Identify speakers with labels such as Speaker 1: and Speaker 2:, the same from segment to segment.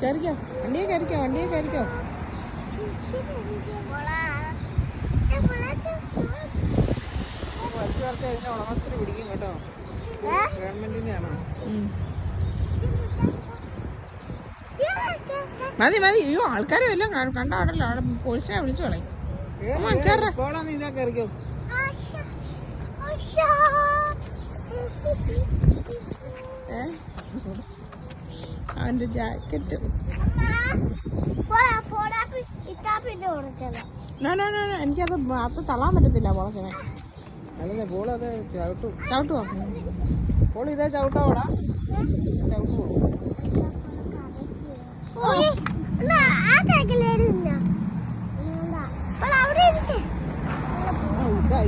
Speaker 1: കയറിക്കോ, വണ്ടിയെ കയറിക്കോ, വണ്ടിയെ കയറിക്കോ. വലിച്ചു ചേർത്ത് അതിന്റെ ഉടമസ്ഥര് പിടിക്കും കേട്ടോ. ഗവൺമെന്റിന്റെയാണോ? മതി മതി. അയ്യോ, ആൾക്കാരും എല്ലാം കണ്ടാടല്ലോ. അവിടെ പോലീസിനെ വിളിച്ചു കളയും. ഇതാ കയറിക്കോ. അവന്റെ ജാക്കറ്റ് എനിക്കത് അത് തള്ളാൻ പറ്റത്തില്ല. പോളച്ചനെ അല്ലേ പോളത് ചവിട്ടുവോ? പോൾ ഇതേ ചവിട്ടാവടാ, ചവിട്ടുവോ?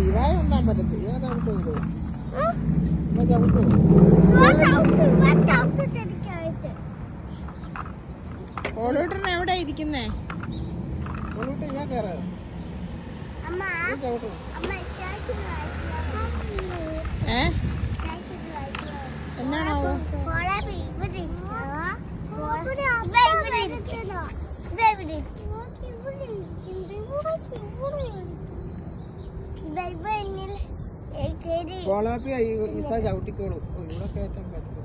Speaker 1: ഇവായ ഉണ്ടാൻ പറ്റത്തില്ല. ഇതാ ചവിട്ടുവോ? പോളൂട്ടറിന് എവിടെ ഇരിക്കുന്നേ? പോളൂട്ടർ ഞാൻ കയറാ. എന്നാണോ പോളാപ്പി ഈസ ചവിട്ടിക്കോളൂ. ഇവിടെ കയറ്റാൻ പറ്റില്ല.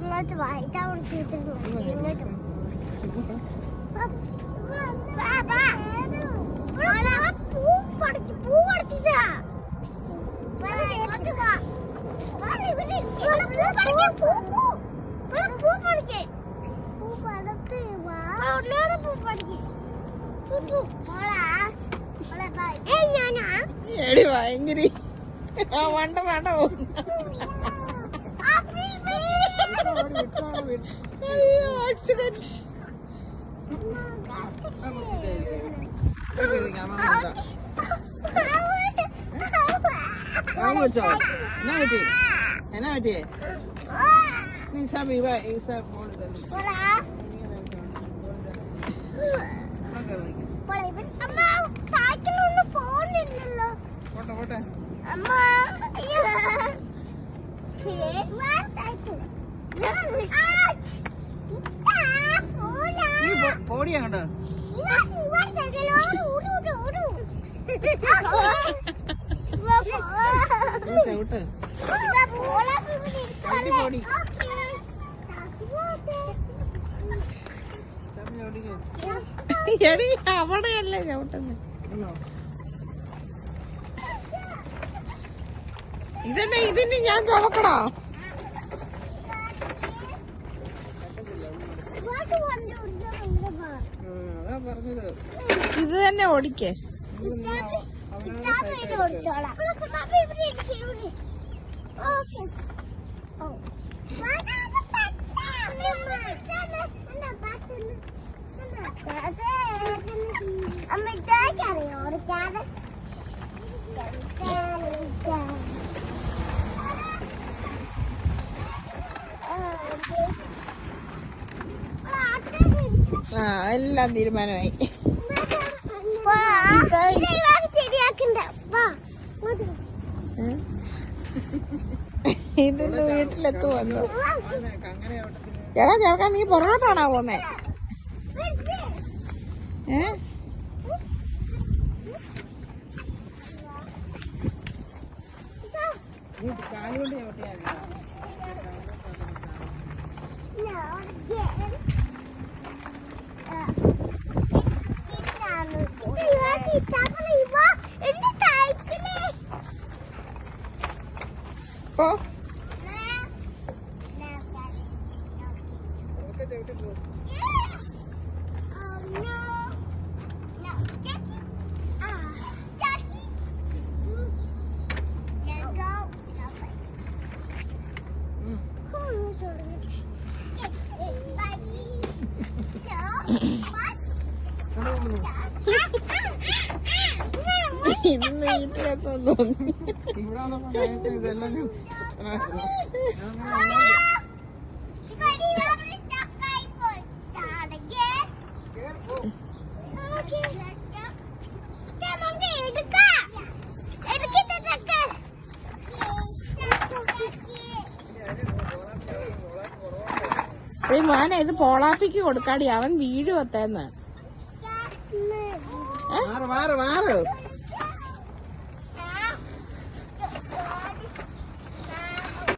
Speaker 1: ഇങ്ങോട്ട് വായിച്ചാ എടി ഭയങ്കര വണ്ട വേണ്ട ആക്സിഡന്റ്. എന്നാ പറ്റിയേ? പോടിയാ കണ്ടോ? ചവിട്ട് എടി അവിടെയല്ലേ ചവിട്ടുന്നത്. ഇതിന് ഞാൻ ചുമക്കണോ? ഇത് തന്നെ ഓടിക്കേ. എല്ലാം തീരുമാനമായി. ഇതിന്റെ വീട്ടിലെത്തു വന്നു. എടാ ചേർക്കാൻ നീ പുറകോട്ടാണോ പോന്നേ? ഇന്ന് വീട്ടിലെത്താൻ തോന്നി. ഇതെല്ലാം ഈ മോനെ ഇത് പോളാപ്പിക്ക് കൊടുക്കാടി, അവൻ വീഴുവത്തേന്ന്.
Speaker 2: മാറ് മാറ് മാറ്